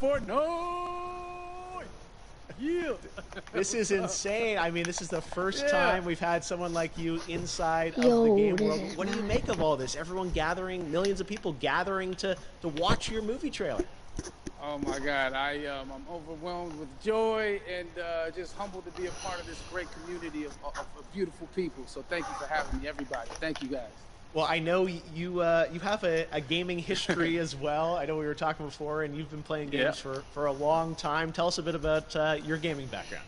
for it. No. Yeah. This is insane. I mean, this is the first time we've had someone like you inside of the game world. What do you make of all this? Everyone gathering, millions of people gathering to watch your movie trailer. Oh my God, I'm overwhelmed with joy and just humbled to be a part of this great community of beautiful people. So thank you for having me, everybody. Thank you, guys. Well, I know you have a gaming history as well. I know we were talking before, and you've been playing games for a long time. Tell us a bit about your gaming background.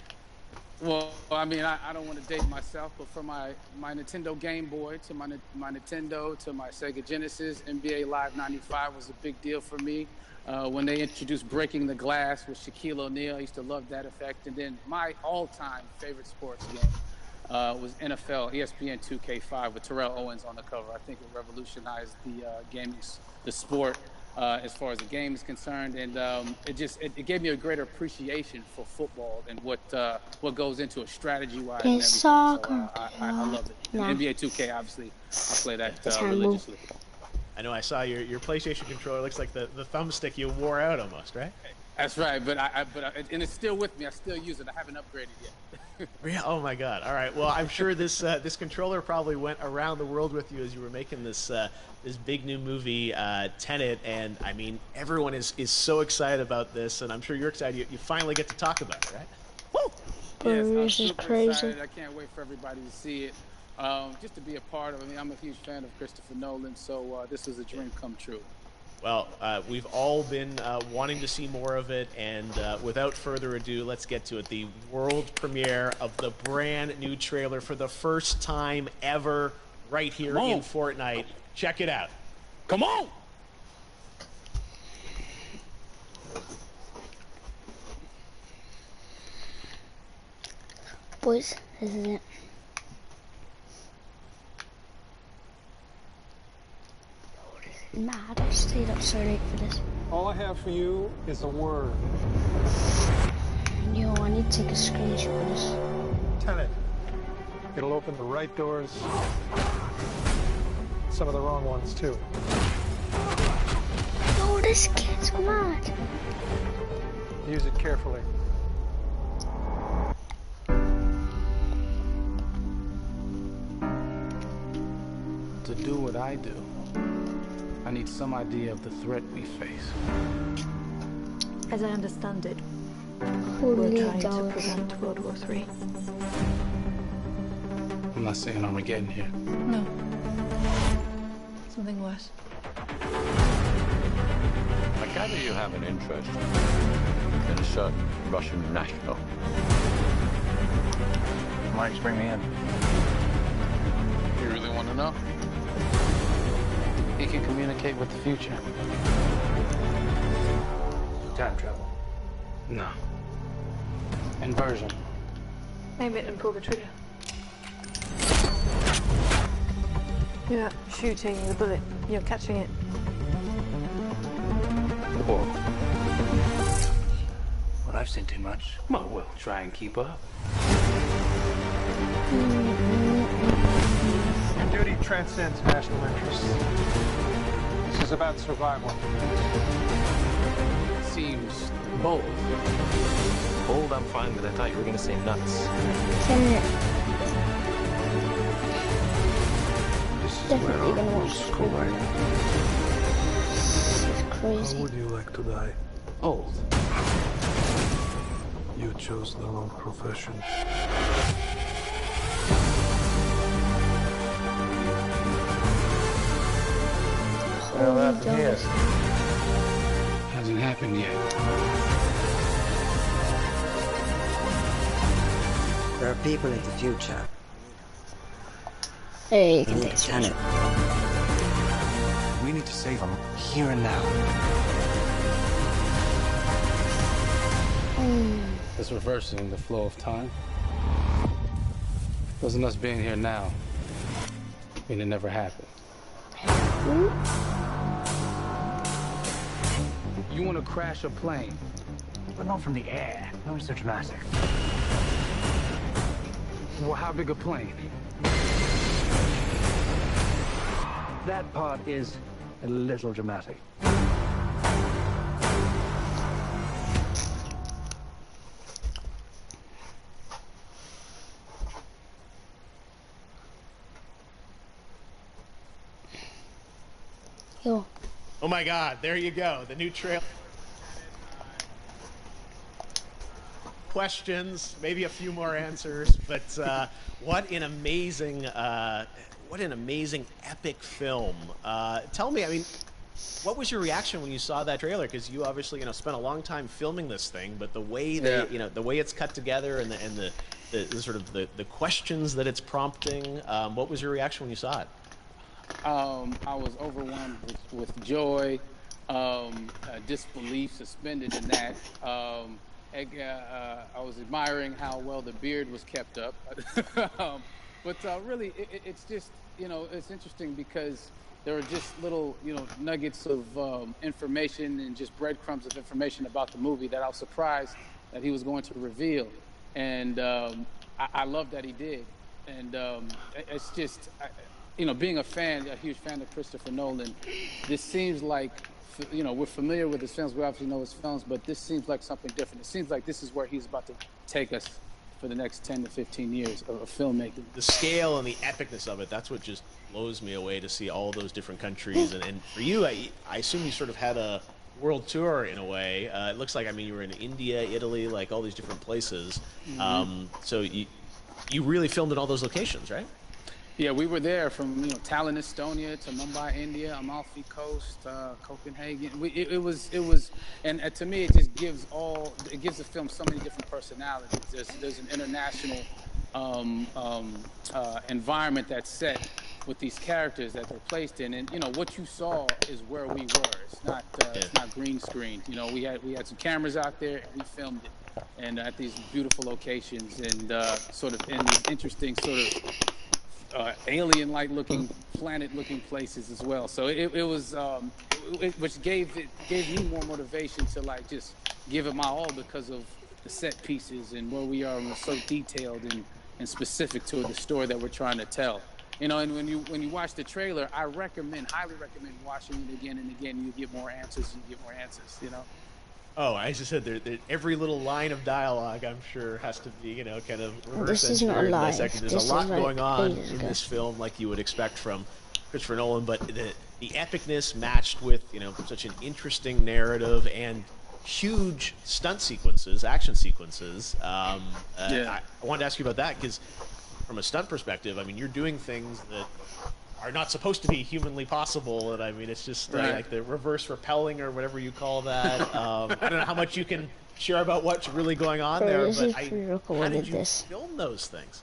Well, I mean, I don't want to date myself, but from my Nintendo Game Boy to my Nintendo to my Sega Genesis, NBA Live 95 was a big deal for me. When they introduced Breaking the Glass with Shaquille O'Neal, I used to love that effect. And then my all-time favorite sports game was NFL ESPN 2K5 with Terrell Owens on the cover. I think it revolutionized the sport as far as the game is concerned, and it gave me a greater appreciation for football and what goes into it strategy-wise and everything. So I love it. And NBA 2K, obviously, I play that religiously. I know I saw your PlayStation controller. Looks like the thumbstick you wore out almost, right? That's right, but and it's still with me. I still use it. I haven't upgraded yet. Yeah. Oh my God. All right. Well, I'm sure this controller probably went around the world with you as you were making this big new movie, Tenet, and I mean everyone is so excited about this, and I'm sure you're excited. You finally get to talk about it, right? Woo! Yes, I'm super excited. I can't wait for everybody to see it. Just to be a part of it. I mean, I'm a huge fan of Christopher Nolan, so this is a dream come true. Well, we've all been wanting to see more of it, and without further ado, let's get to it. The world premiere of the brand new trailer for the first time ever right here in Fortnite. Check it out. Come on! Boys, this is it. Mad, I stayed up so late for this. All I have for you is a word. Yo, I need to take a screenshot of this. Tenet. It'll open the right doors. Some of the wrong ones, too. Yo, this kid's mad. Use it carefully. To do what I do, I need some idea of the threat we face. As I understand it, Holy we're trying dogs. to prevent World War III. I'm not saying Armageddon here. No. Something worse. I gather you have an interest in a certain Russian national. Why don't you bring me in? You really want to know? He can communicate with the future. Time travel. No. Inversion. Aim it and pull the trigger. You're not shooting the bullet, you're catching it. Whoa. Well, I've seen too much. Well, we'll try and keep up. Your duty transcends national interests. This is about survival. Seems bold. Bold, I'm fine with. I thought you were going to say nuts. Definitely gonna watch school right now. It's crazy. How would you like to die? Old. You chose the wrong profession. Well, that's here. Hasn't happened yet. There are people in the future. Hey, you can We take need to Tenet. We need to save them here and now. It's reversing the flow of time. Doesn't us being here now mean it never happened? You want to crash a plane? But not from the air. No, it's so dramatic. Well, how big a plane? That part is a little dramatic. Yo. Oh my God! There you go. The new trailer. Questions, maybe a few more answers, but what an amazing epic film. Tell me, I mean, what was your reaction when you saw that trailer? Because you obviously, spent a long time filming this thing, but the way the way it's cut together and the sort of the questions that it's prompting, what was your reaction when you saw it? I was overwhelmed with joy, disbelief, suspended in that. I was admiring how well the beard was kept up. But really, it's just, it's interesting because there are just little, nuggets of information and just breadcrumbs of information about the movie that I was surprised that he was going to reveal. And I love that he did. And it's just, being a huge fan of Christopher Nolan, this seems like, we're familiar with his films. We obviously know his films, but this seems like something different. It seems like this is where he's about to take us for the next 10 to 15 years of filmmaking. The scale and the epicness of it, that's what just blows me away, to see all those different countries. And for you, I assume you sort of had a world tour in a way. It looks like, you were in India, Italy, like all these different places. Mm-hmm. So you really filmed in all those locations, right? Yeah, we were there from Tallinn, Estonia, to Mumbai, India, Amalfi Coast, Copenhagen. It was, and to me, it just gives the film so many different personalities. There's an international environment that's set with these characters that they're placed in, and what you saw is where we were. It's not green screen. We had some cameras out there, and we filmed it, and at these beautiful locations, and sort of in these interesting sort of alien-like looking, planet-looking places as well. So it was, which gave me more motivation to just give it my all, because of the set pieces and where we are, and we're so detailed and specific to the story that we're trying to tell. And when you watch the trailer, I highly recommend watching it again and again. You get more answers. Oh, I just said every little line of dialogue, I'm sure, has to be, kind of reverse this is not a lie. There's a lot going on in this film, like you would expect from Christopher Nolan, but the epicness matched with, such an interesting narrative and huge stunt sequences, action sequences. I wanted to ask you about that, because from a stunt perspective, you're doing things that are not supposed to be humanly possible, and it's just like the reverse rappelling or whatever you call that. I don't know how much you can share about what's really going on there, but how did you film those things?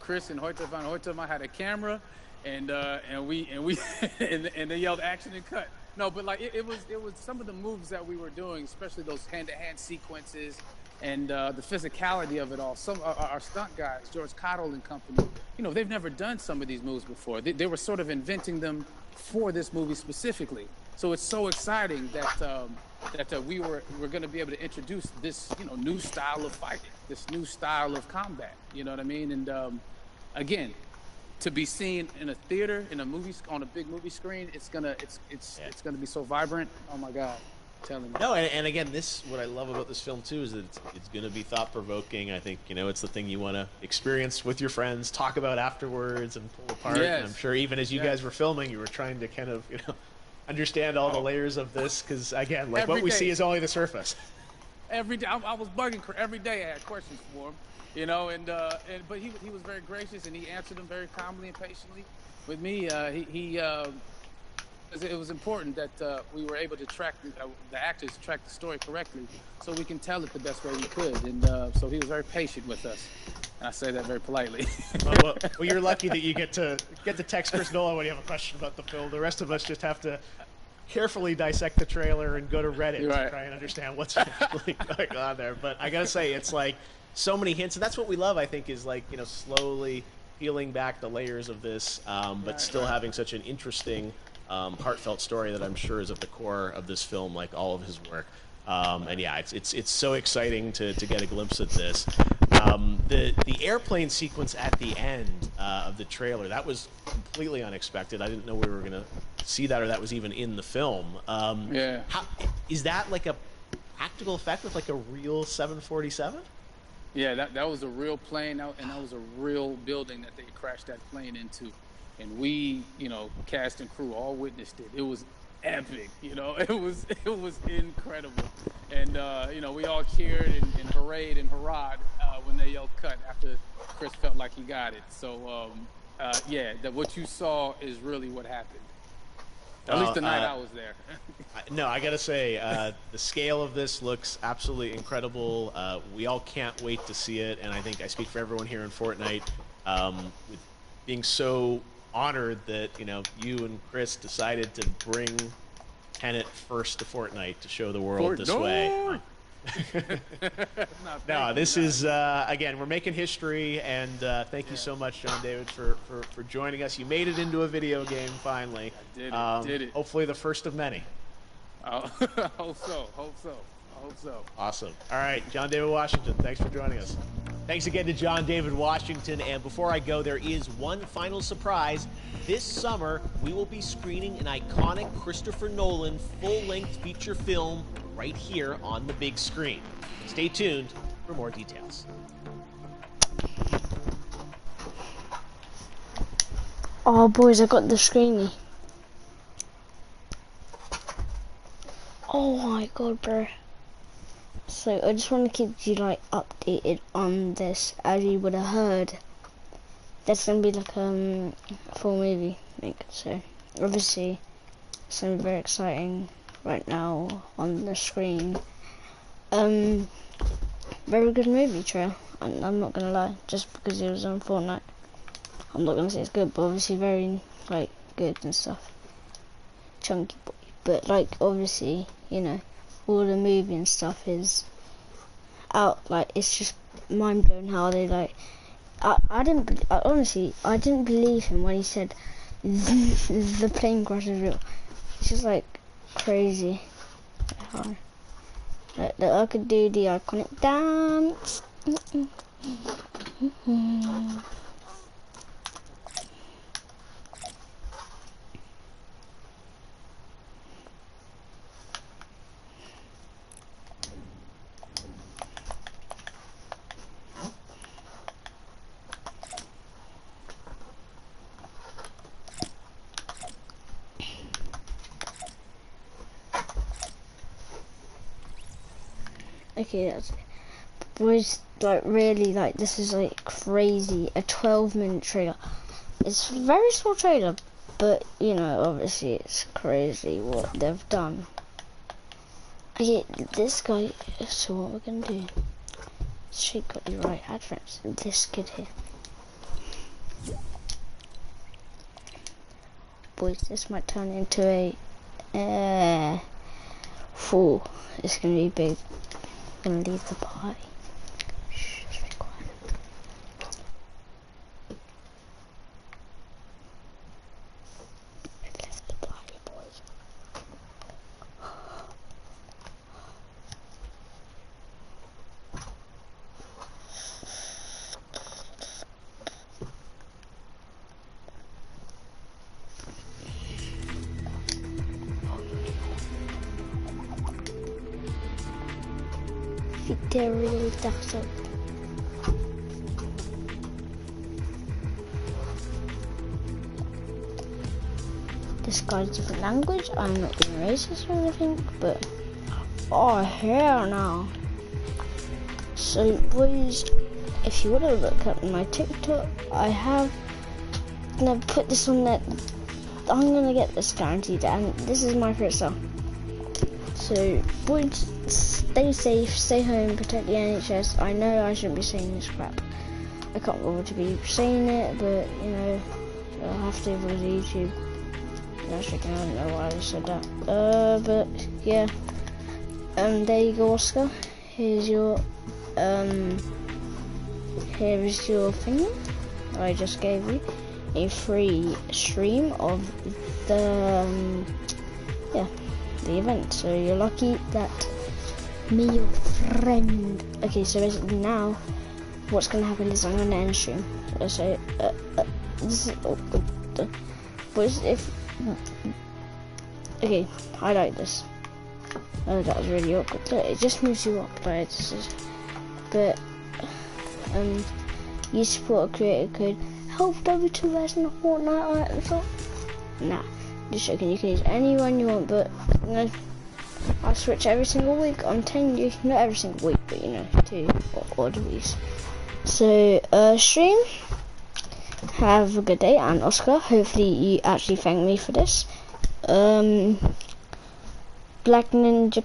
Chris and Hoytema had a camera, and they yelled action and cut. No, but it was some of the moves that we were doing, especially those hand-to-hand sequences. And the physicality of it all. Some our stunt guys, George Cottle and company, they've never done some of these moves before. They were sort of inventing them for this movie specifically. So it's so exciting that we're going to be able to introduce this new style of fighting, this new style of combat. You know what I mean? And again, to be seen in a theater, on a big movie screen, it's gonna be so vibrant. Oh my God. No, and again, what I love about this film too is that it's going to be thought-provoking. I think it's the thing you want to experience with your friends, talk about afterwards, and pull apart. Yes. And I'm sure even as you guys were filming, you were trying to kind of understand all the layers of this, because again, what we see is only the surface. Every day, I was bugging every day. I had questions for him, but he was very gracious, and he answered them very calmly and patiently. With me, it was important that we were able to track the actors track the story correctly, so we can tell it the best way we could. And so he was very patient with us, and I say that very politely. well, you're lucky that you get to text Chris Nolan when you have a question about the film. The rest of us just have to carefully dissect the trailer and go to Reddit to try and understand what's really going on there. But I gotta say, it's so many hints, and that's what we love. I think is slowly peeling back the layers of this, but still having such an interesting, heartfelt story that I'm sure is at the core of this film, like all of his work. And yeah, it's so exciting to get a glimpse at this. The airplane sequence at the end of the trailer, that was completely unexpected. I didn't know we were going to see that, or that was even in the film. Is that like a practical effect with a real 747? Yeah, that was a real plane, and that was a real building that they crashed that plane into. and we, cast and crew all witnessed it. It was epic, it was incredible, and we all cheered and hurrayed and hurrahed when they yelled cut after Chris felt like he got it. So yeah, that what you saw is really what happened. At least the night I was there. No, I gotta say, the scale of this looks absolutely incredible. We all can't wait to see it, and I think I speak for everyone here in Fortnite, with being so honored that you and Chris decided to bring Tenet first to Fortnite to show the world this way. No, this is again, we're making history, and thank you so much, John David, for joining us. You made it into a video game finally. I did it. Hopefully the first of many. Hope so. Awesome. All right, John David Washington, thanks for joining us. Thanks again to John David Washington. And before I go, there is one final surprise. This summer, we will be screening an iconic Christopher Nolan full-length feature film right here on the big screen. Stay tuned for more details. Oh, boys, I got the screeny. Oh my god, bro. So I just want to keep you updated on this. As you would have heard, there's gonna be like a full movie. So obviously it's gonna be very exciting right now on the screen. Very good movie trailer. I'm not gonna lie, just because it was on Fortnite. I'm not gonna say it's good, but obviously very good and stuff. Chunky boy, but obviously all the movie and stuff is out. It's just mind blowing how they I didn't believe him when he said the plane crash is real. It's just crazy. That I could do the iconic dance. Okay, that's it. Boys, really, this is crazy. A 12-minute trailer. It's a very small trailer, but obviously it's crazy what they've done. Okay, this guy. So what we're gonna do? She got the right adverts. This kid here. Boys, this might turn into a fool. It's gonna be big. I'm gonna leave the party. Shh, just be quiet. I left the party, boys. They're really tough. This guy's a different language. I'm not being racist or anything, but oh hell no. So boys, if you want to look at my TikTok, I'm gonna put this on that. I'm gonna get this guaranteed, and this is my first song. So boys, stay safe, stay home, protect the NHS. I know I shouldn't be saying this crap. I can't bother to be saying it, but I'll have to with YouTube. Actually, I don't know why I just said that. But yeah. There you go, Oscar. Here's your here is your thing. I just gave you a free stream of the the event. So you're lucky that me, your friend. Okay, so basically now, what's gonna happen is I'm gonna end the stream. So this is awkward. But if okay, I like this. Oh, that was really awkward. Look, it just moves you up, right? But you support a creator code. Health W2 as in a Fortnite item. Nah, just joking. You can use any one you want, but you know, I switch every single week. I'm telling you, not every single week, but you know, 2 odd weeks. So, stream. Have a good day, and Oscar, hopefully you actually thank me for this. Black Ninja